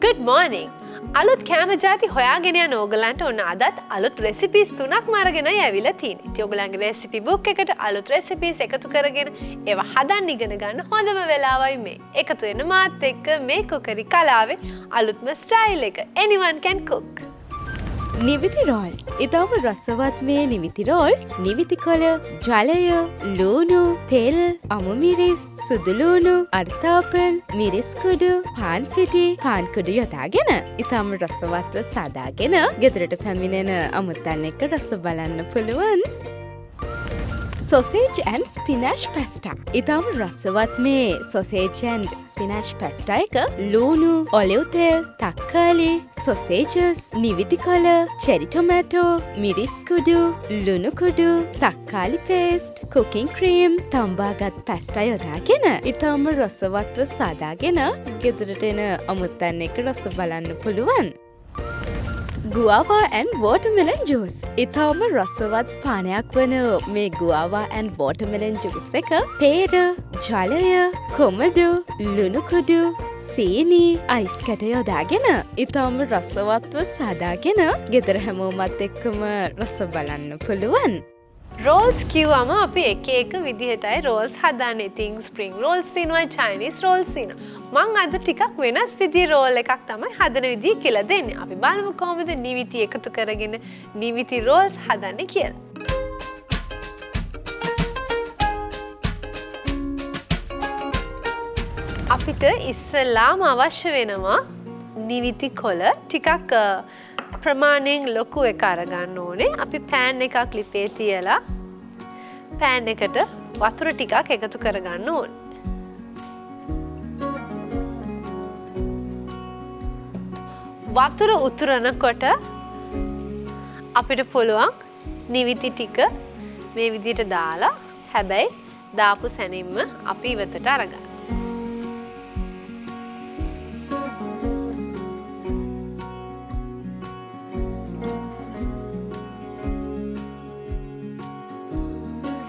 Good morning. අලුත් කෑම ಜಾති හොයාගෙන යන ඕගලන්ට ඔන්න අදත් අලුත් රෙසිපීස් තුනක් මාරගෙනයි ඇවිල්ලා තියෙන්නේ. ඉතින් ඕගලන්ගේ රෙසිපි බුක් එකට අලුත් රෙසිපීස් එකතු කරගෙන ඒවා හදන්න ඉගෙන ගන්න හොඳම වෙලාවයි මේ. එකතු වෙන මාත් එක්ක මේ කුකරි කලාවේ අලුත්ම ස්ටයිල් එක. Anyone can cook. නිවිති රෝල්ස්. ඉතාම රසවත් මේ නිවිති රෝල්ස් නිවිති කොළ, ජලය, ලූණු, තෙල්, අමු මිරිස්, සුදු ලූණු, අර්තාපල්, මිරිස් කුඩු, පාන් පිටි, පාන් කුඩු යොදාගෙන ඉතාම රසවත්ව සාදාගෙන ගෙදරට පැමිණෙන අමුත්තන් එක්ක රස බලන්න පුළුවන්. Sausage and spinach pasta. ඉතාම රසවත් මේ sausage and spinach pasta එක ලූණු, ඔලිව් තෙල්, තක්කාලි, sausages, නිවිති කොළ, cherry tomato, මිරිස් කුඩු, ලුණු කුඩු, තක්කාලි paste, cooking cream, තම්බාගත් pasta යොදාගෙන ඉතාම රසවත්ව සාදාගෙන ගෙදරට එන අමුත්තන් එක්ක රස බලන්න පුළුවන්. Guava and watermelon juice. ඉතාම රසවත් පානයක් වන මේ guava and watermelon juice එක පේර, ජලය, කොමඩු, ලුණු කුඩු, සීනි, අයිස් කැට යොදාගෙන ඉතාම රසවත්ව සාදාගෙන ගෙදර හැමෝමත් එක්කම රස බලන්න පුළුවන්. රෝල්ස් කිව්වම අපි එක විදිහටයි රෝල්ස් හදන්නේ. ඉතින් ස්ප්‍රින්ග් රෝල්ස් තියෙනවා, චයිනීස් රෝල්ස් තියෙනවා. මං අද ටිකක් වෙනස් විදිහේ රෝල් එකක් තමයි හදන විදිහ කියලා දෙන්නේ. අපි බලමු කොහොමද නිවිති එකතු කරගෙන නිවිති රෝල්ස් හදන්නේ කියලා. අපිට ඉස්සෙල්ලාම අවශ්‍ය වෙනවා නිවිති කොළ ටිකක් ප්‍රමාණයෙන් ලොකු එක අරගන්න ඕනේ. අපි පෑන් එකක් ලිපේ තියලා පෑන් එකට වතුර ටිකක් එකතු කරගන්න ඕනේ. වතුර උතුරනකොට අපිට පුළුවන් නිවිති ටික මේ විදිහට දාලා හැබැයි දාපු සැනින්ම අපි ඉවතට අරගන්න.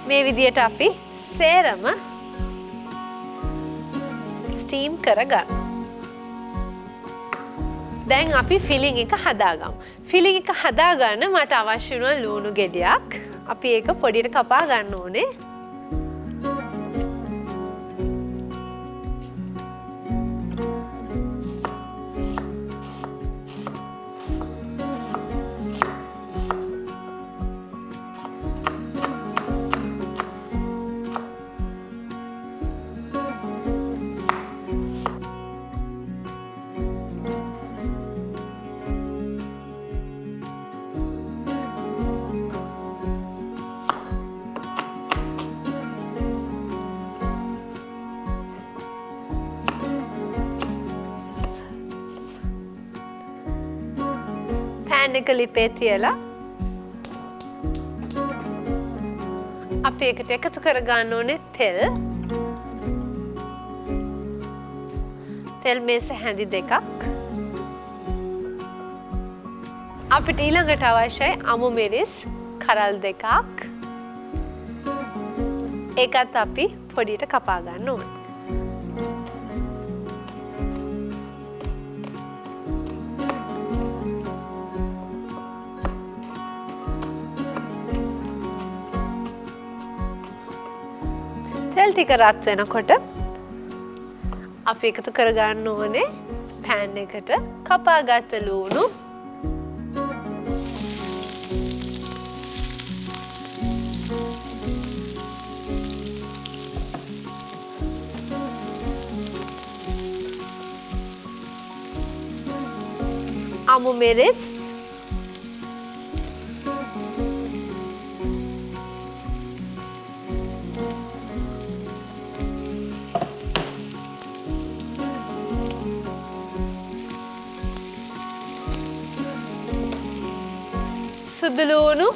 මේ විදියට අපි සේරම ස්ටීම් කරගන්න. දැන් අපි ෆිලිං එක හදාගමු. ෆිලිං එක හදාගන්න මට අවශ්‍ය වෙනවා ලූණු ගෙඩියක්. අපි ඒක පොඩියට කපා ගන්න ඕනේ. පෑන් එක ලිපේ තියලා අපි එකට එකතු කරගන්න ඕනේ තෙල්. තෙල් මේස හැඳි දෙකක්. අපිට ඊළඟට අවශ්‍යයි අමු මිරිස් කරල් දෙකක්. ඒකත් අපි පොඩියට කපා ගන්න ඕනේ. තෙල් ටික රත් වෙනකොට අපි එකතු කරගන්න ඕනේ පෑන් එකට කපාගත්ත ලූණු, අමු මිරිස්, සුදු ලූණු,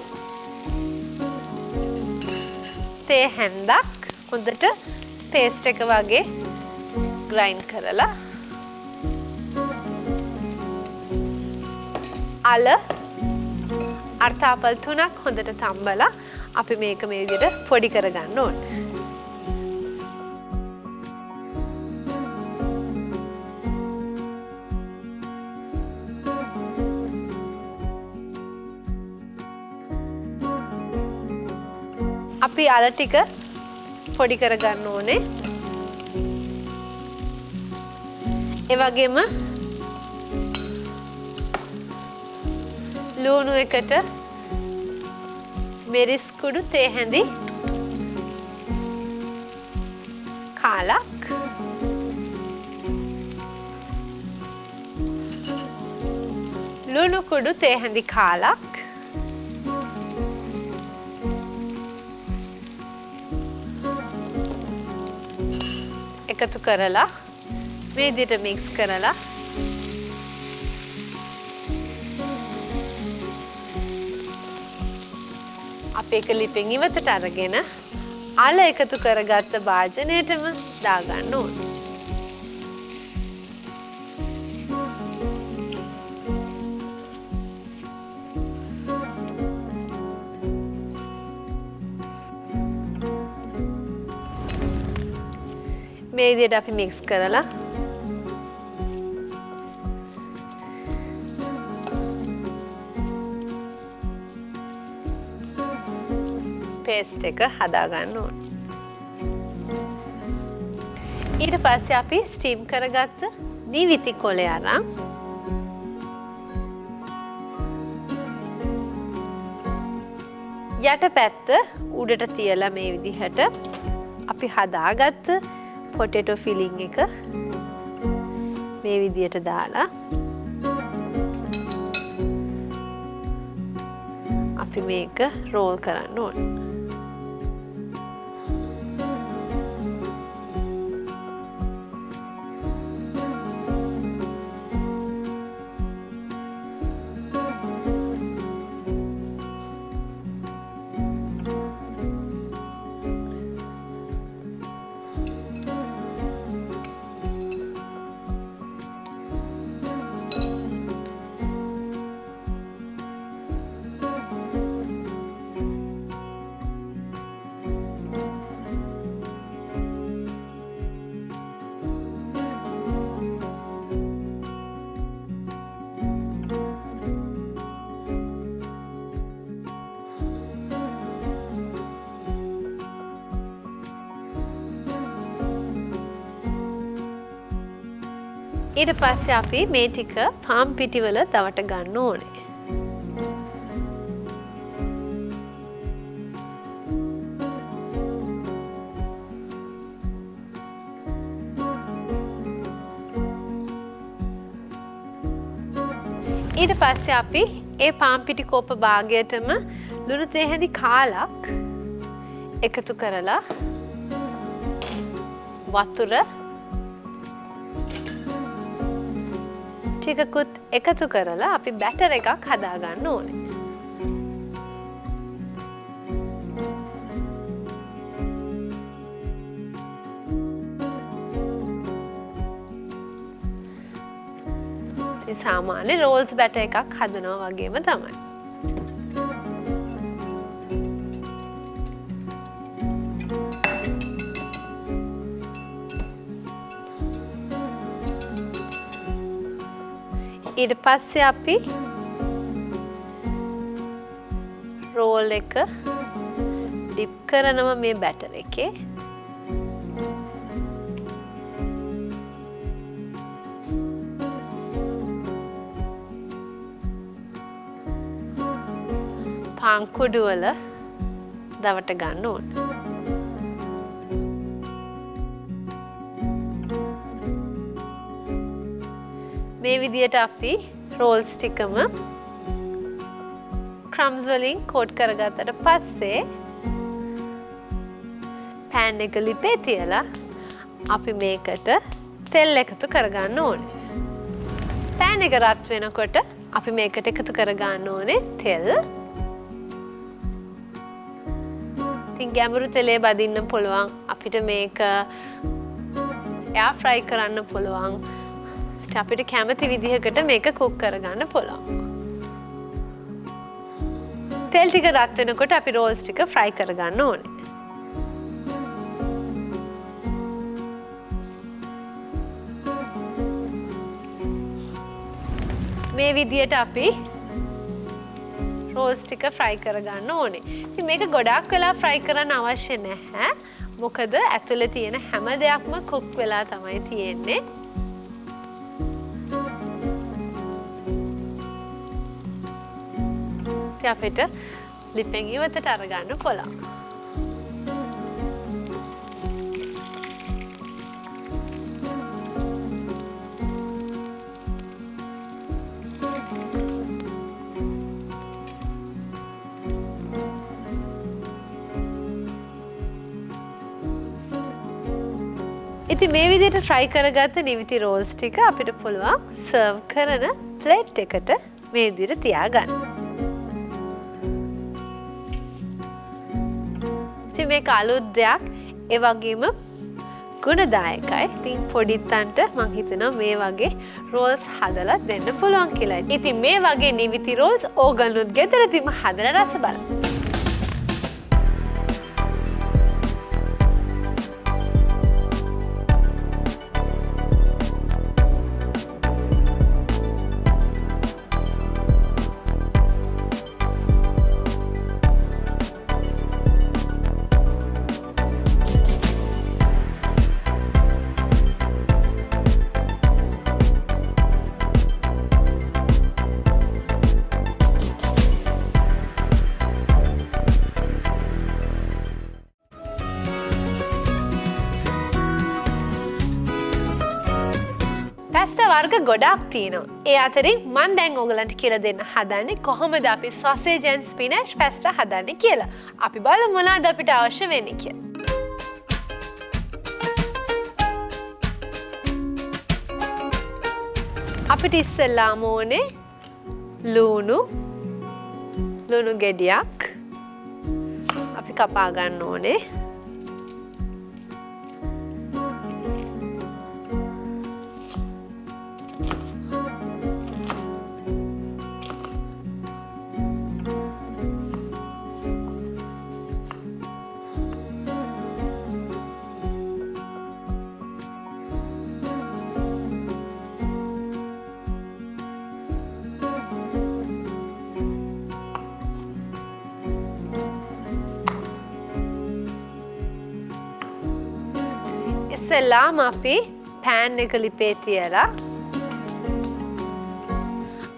තේ හැන්දක් හොඳට පේස්ට් එක වගේ ග්‍රයින්ඩ් කරලා අල අර්තාපල් 3ක් හොඳට තම්බලා අපි මේක මේ විදිහට පොඩි කරගන්න ඕනේ. අපි අල ටික පොඩි කරගන්න ඕනේ. ඒ වගේම ලුණු එකට මිරිස් කුඩු තේ හැඳි කාලක් ලුණු කුඩු තේ හැඳි කාලක් එකතු කරලා මේ විදිහට මික්ස් කරලා අපි එක ලිපෙන් ඉවතට අරගෙන අල එකතු කරගත්ත භාජනයටම දාගන්න ඕන. මේ විදිහට අපි මික්ස් කරලා පේස්ට් එක හදාගන්න ඕන. ඊට පස්සේ අපි ස්ටීම් කරගත්ත නිවිති කොලේ අරන් යට පැත්ත උඩට තියලා මේ විදිහට අපි හදාගත්ත පොටේටෝ ෆිලිං එක මේ විදිහට දාලා අපි මේක රෝල් කරන්න ඕන. ඊට පස්සේ අපි මේ ටික පාම් පිටිවල දවට ගන්න ඕනේ. ඊට පස්සේ අපි ඒ පාම් පිටි කෝප භාගයටම ලුණු තේ හැඳි කාලක් එකතු කරලා වතුර ටිකකුත් එකතු කරලා අපි බැටර් එකක් හදාගන්න ඕනේ. ඉතින් සාමාන්‍ය රෝල්ස් බැටර් එකක් හදනවා වගේම තමයි. ඊට පස්සේ අපි රෝල් එක ඩිප් කරනවා මේ බැටර් එකේ. පාන් කුඩු වල දවට ගන්න ඕන. මේ විදියට අපි රෝල්ස් ටිකම ක්‍රම්ස් වලින් කෝට් කරගත්තට පස්සේ පෑන් එක ලිපේ තියලා අපි මේකට තෙල් එකතු කරගන්න ඕනේ. පෑන් එක රත් වෙනකොට අපි මේකට එකතු කරගන්න ඕනේ තෙල්. ඉතින් ගැඹුරු තෙලේ බදින්න පුළුවන්. අපිට මේක එයාර් ෆ්‍රයි කරන්න පුළුවන්. අපිට කැමති විදිහකට මේක කුක් කරගන්න පුළුවන්. තෙල් ටික රත් වෙනකොට අපි රෝල්ස් ටික ෆ්‍රයි කරගන්න ඕනේ. මේ විදිහට අපි රෝල්ස් ටික ෆ්‍රයි කරගන්න ඕනේ. ඉතින් මේක ගොඩාක් වෙලා ෆ්‍රයි කරන්න අවශ්‍ය නැහැ. මොකද ඇතුලේ තියෙන හැම දෙයක්ම කුක් වෙලා තමයි තියෙන්නේ. ඉතින් අපිට ලිපෙන් ඉවතට අරගන්න පුළුවන්. ඉතින් මේ විදිහට ෆ්‍රයි කරගත්ත නිවිති රෝල්ස් ටික අපිට පුළුවන් සර්ව් කරන ප්ලේට් එකට මේ විදිහට තියාගන්න. ඉතින් මේක අලුත් දෙයක් ඒ වගේම ගුණදායකයි. ඉතින් පොඩිත්තන්ට මං හිතනවා මේ වගේ රෝල්ස් හදලා දෙන්න පුළුවන් කියලා. ඉතින් මේ වගේ නිවිති රෝල්ස් ඕගලුත් ගෙදරදීම හදලා රස බලන්න. පැස්ටා වර්ග ගොඩාක් තියෙනවා. ඒ අතරින් මම දැන් ඔයගලන්ට කියලා දෙන්න හදන්නේ කොහොමද අපි sausage and spinach පැස්ටා හදන්නේ කියලා. අපි බලමු මොනවද අපිට අවශ්‍ය වෙන්නේ කියලා. අපිට ඉස්සෙල්ලාම ඕනේ ලුණු ගෙඩියක් අපි කපා ගන්න ඕනේ. ඉස්සෙල්ලාම අපි පෑන් එක ලිපේ තියලා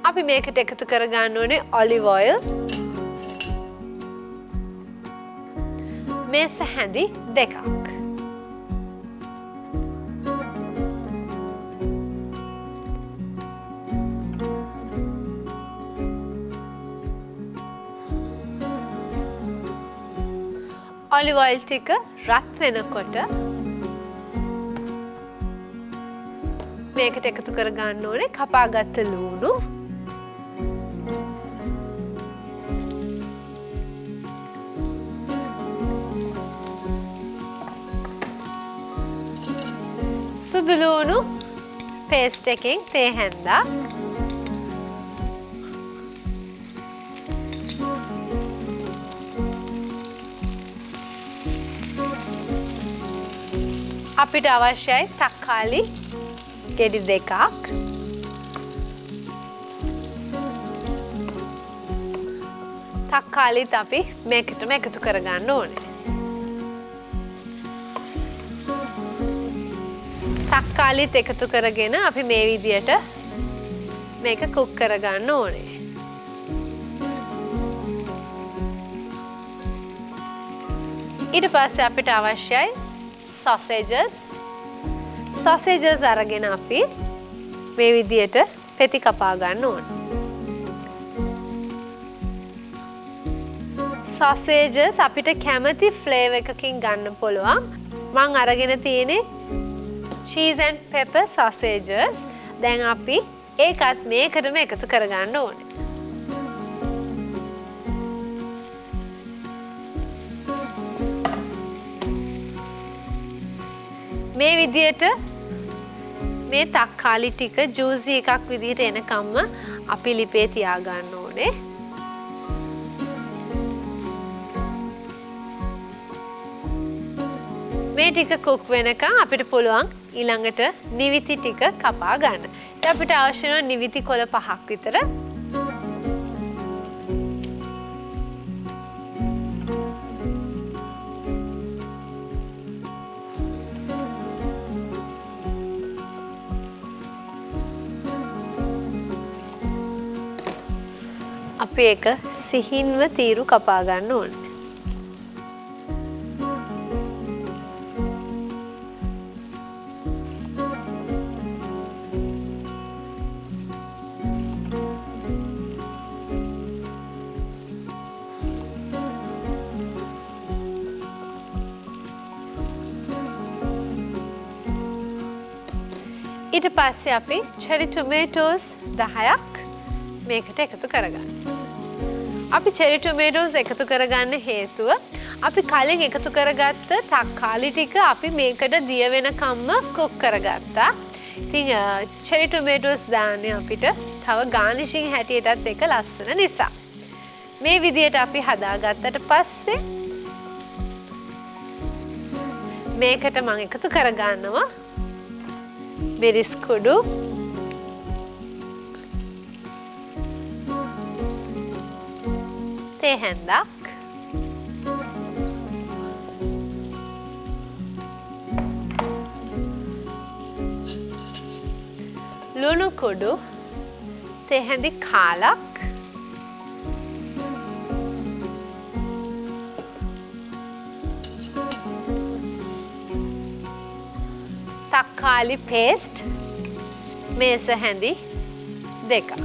අපි මේකට එකතු කරගන්න ඕනේ ඔලිව් ඔයිල් මේස හැඳි දෙකක්. ඔලිව් ඔයිල් ටික රත් වෙනකොට මේකට එකතු කරගන්න ඕනේ කපාගත්ත ලුණු සුදු ලුණු පේස්ට් එකෙන් තේ හැන්දා අපිට අවශ්‍යයි තක්කාලි ගෙඩි දෙකක් තක්කාලිත් අපි මේකටම එකතු කරගන්න ඕනේ. තක්කාලිත් එකතු කරගෙන අපි මේ විදියට මේක කුක් කරගන්න ඕනේ. ඊට පස්සේ අපිට අවශ්‍යයි sausages අරගෙන අපි මේ විදියට පෙති කපා ගන්න ඕන. sausages අපිට කැමති ෆ්ලේවර් එකකින් ගන්න පුළුවන්. මම අරගෙන තියෙන්නේ cheese and pepper sausages. දැන් අපි ඒකත් මේකටම එකතු කරගන්න ඕනේ. මේ විදියට මේ තක්කාලි ටික ජූසි එකක් විදියට එනකම්ම අපි ලිපේ තියාගන්න ඕනේ. මේ ටික කුක් වෙනකන් අපිට පුළුවන් ඊළඟට නිවිති ටික කපා ගන්න. ඉතින් අපිට අවශ්‍ය වෙන නිවිති කොළ 5ක් විතර. අපි ඒක සිහින්ව තීරු කපා ගන්න ඕනේ. ඊට පස්සේ අපි චෙරි ටොමේටෝස් 10ක් මේකට එකතු කරගන්න. අපි චෙරි ටොමේටෝස් එකතු කරගන්න හේතුව අපි කලින් එකතු කරගත්ත තක්කාලි ටික අපි මේකට දිය වෙනකම්ම කුක් කරගත්තා. ඉතින් චෙරි ටොමේටෝස් දාන්නේ අපිට තව ගානිෂින් හැටියටත් එක ලස්සන නිසා. මේ විදියට අපි හදාගත්තට පස්සේ මේකට මම එකතු කරගන්නවා මිරිස් කුඩු, තේ හැන්දක්, ලුණු කුඩු, තේ හැඳි කාලක්, තක්කාලි පේස්ට් මේස හැඳි 2.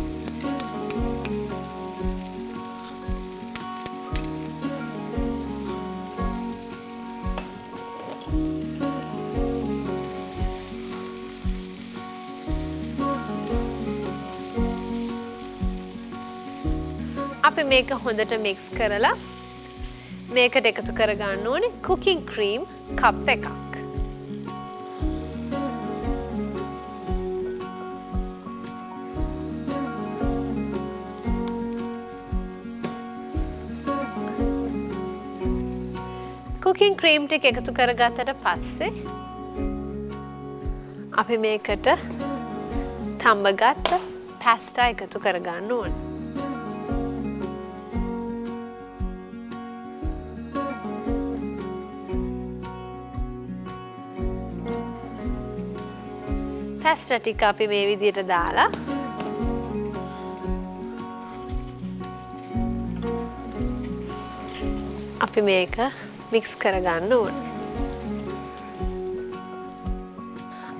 අපි මේක හොඳට මික්ස් කරලා මේකට එකතු කරගන්න ඕනේ කුකින් ක්‍රීම් කප් එකක්. කුකින් ක්‍රීම් ටික එකතු කරගත්තට පස්සේ අපි මේකට තඹගත්ත පැස්ටා එකතු කරගන්න ඕනේ. පැස්ටා ටික අපි මේ විදියට දාලා අපි මේක මික්ස් කරගන්න ඕනේ.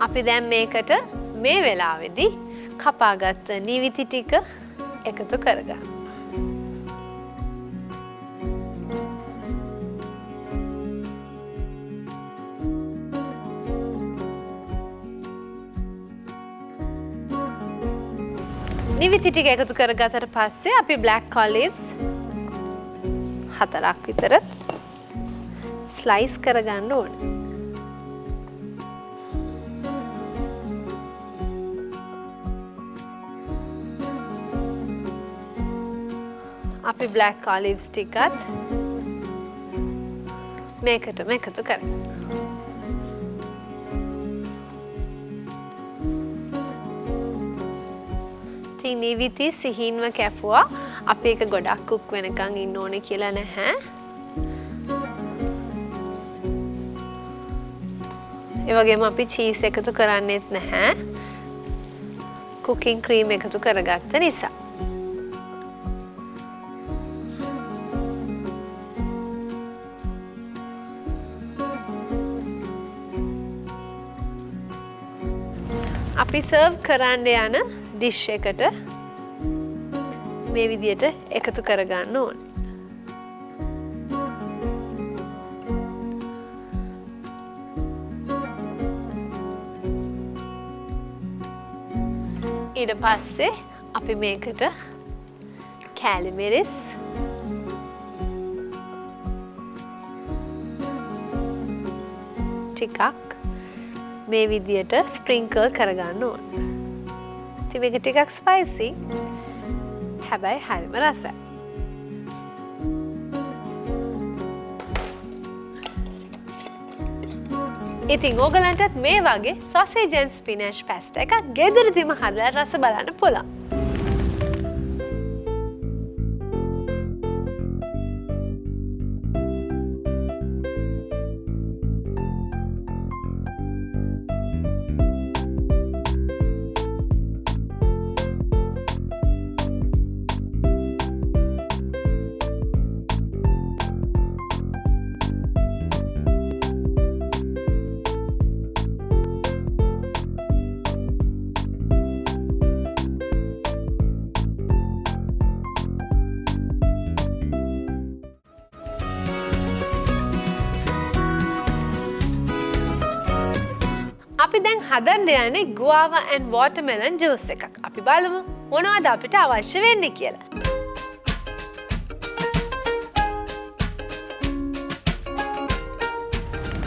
අපි දැන් මේකට මේ වෙලාවේදී කපාගත්ත නිවිති ටික එකතු කරගන්න. නිවිති ටික එකතු කරගත්තට පස්සේ අපි black olives 4ක් විතර ස්ලයිස් කරගන්න ඕනේ. අපි black olives ටිකත් මේකටම එකතු කරගන්න. ඉතින් නිවිති සිහින්ව කැපුවා. අපි ඒක ගොඩක් කුක් වෙනකන් ඉන්න ඕනේ කියලා නැහැ. ඒ වගේම අපි චීස් එකතු කරන්නේත් නැහැ. කුකින් ක්‍රීම් එකතු කරගත්ත නිසා. අපි සර්ව් කරන්න යන ඩිෂ් එකට මේ විදියට එකතු කරගන්න ඕනේ. ඊට පස්සේ අපි මේකට කෑලි මිරිස් ටිකක් මේ විදියට ස්ප්‍රින්කල් කරගන්න ඕනේ. ඉතින් මේක ටිකක් ස්පයිසි. හැබැයි හරිම රසයි. ඉතින් ඕගලන්ටත් මේ වගේ sausage and spinach pasta එකක් ගෙදරදීම හදලා රස බලන්න පුළුවන්. අපි දැන් හදන්න යන්නේ guava and watermelon juice එකක්. අපි බලමු මොනවද අපිට අවශ්‍ය වෙන්නේ කියලා.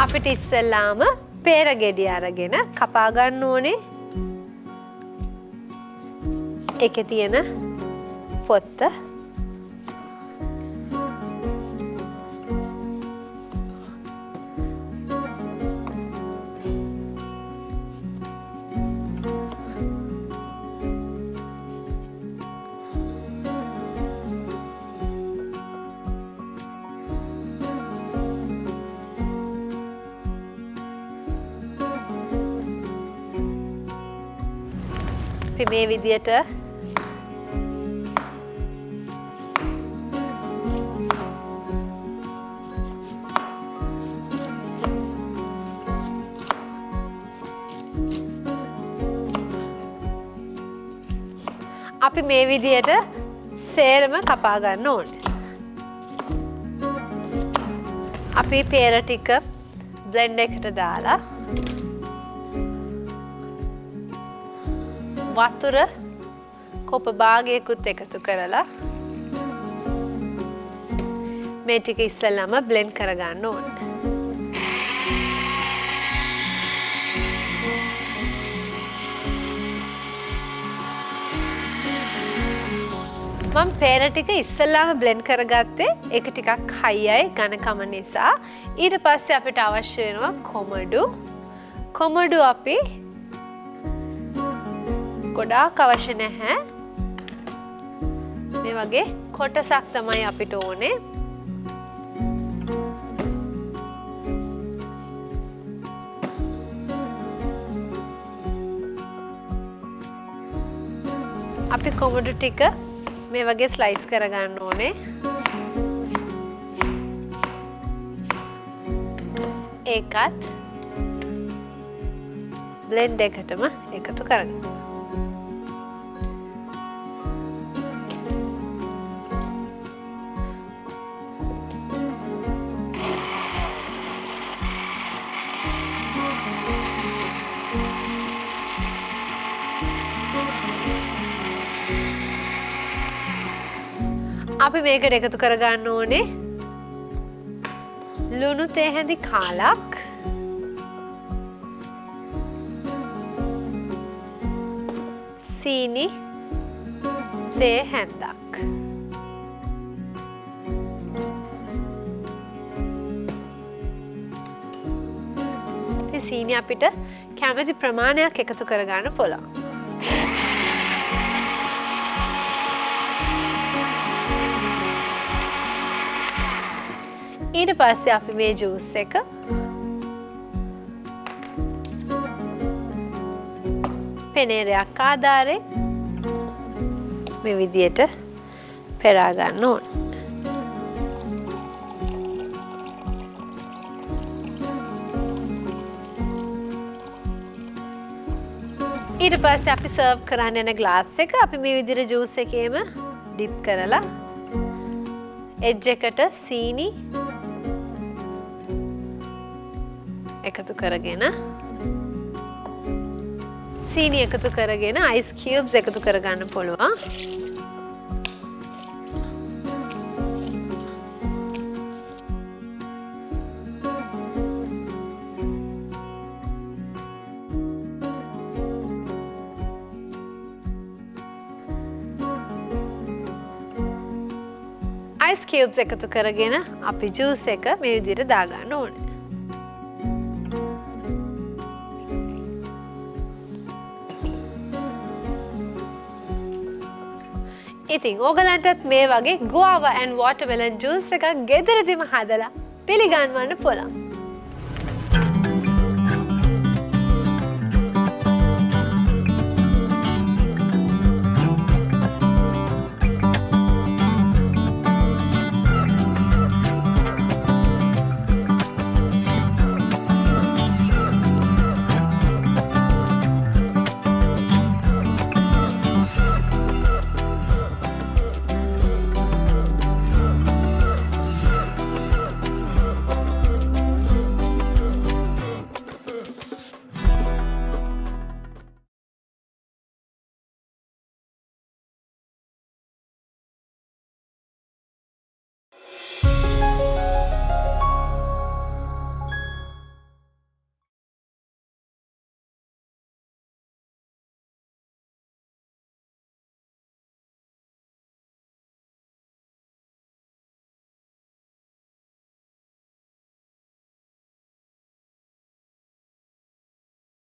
අපිට ඉස්සෙල්ලාම පේර ගෙඩිය අරගෙන කපා ගන්න ඕනේ. ඒකේ තියෙන පොත්ත. අපි මේ විදියට සේරම කපා ගන්න ඕනේ. අපි පේර ටික බ්ලෙන්ඩ් එකට දාලා වතුර කොප භාගයකුත් එකතු කරලා මේ ටික ඉස්සෙල්ලාම බ්ලෙන්ඩ් කරගන්න ඕනේ. මම පේර ටික ඉස්සෙල්ලාම බ්ලෙන්ඩ් කරගත්තේ ඒක ටිකක් හයියයි ඝනකම නිසා. ඊට පස්සේ අපිට අවශ්‍ය වෙනවා කොමඩු. කොමඩු අපි ගොඩාක් අවශ්‍ය නැහැ. මේ වගේ කොටසක් තමයි අපිට ඕනේ. අපි කොමඩු ටික මේ වගේ ස්ලයිස් කරගන්න ඕනේ. ඒකත් බ්ලෙන්ඩ් එකටම එකතු කරගන්න. අපි මේකට එකතු කරගන්න ඕනේ ලුණු තේ හැඳි කාලක්, සීනි තේ හැන්දක්. ඉතින් සීනි අපිට කැමති ප්‍රමාණයක් එකතු කරගන්න පුළුවන්. ඊට පස්සේ අපි මේ ජූස් එක පෙනේරයක් ආධාරයෙන් මේ විදියට පෙරා ගන්න ඕන. ඊට පස්සේ අපි සර්ව් කරන්න යන ග්ලාස් එක අපි මේ විදියට ජූස් එකේම ඩිප් කරලා එජ් එකට සීනි එකතු කරගෙන අයිස් කියුබ්ස් එකතු කරගන්න පුළුවන්. අයිස් කියුබ්ස් එකතු කරගෙන අපි ජූස් එක මේ විදිහට දාගන්න ඕනේ. ඉතින් ඕගලන්ටත් මේ වගේ guava and watermelon juice එකක් ගෙදරදිම හදලා පිළිගන්වන්න පුළුවන්.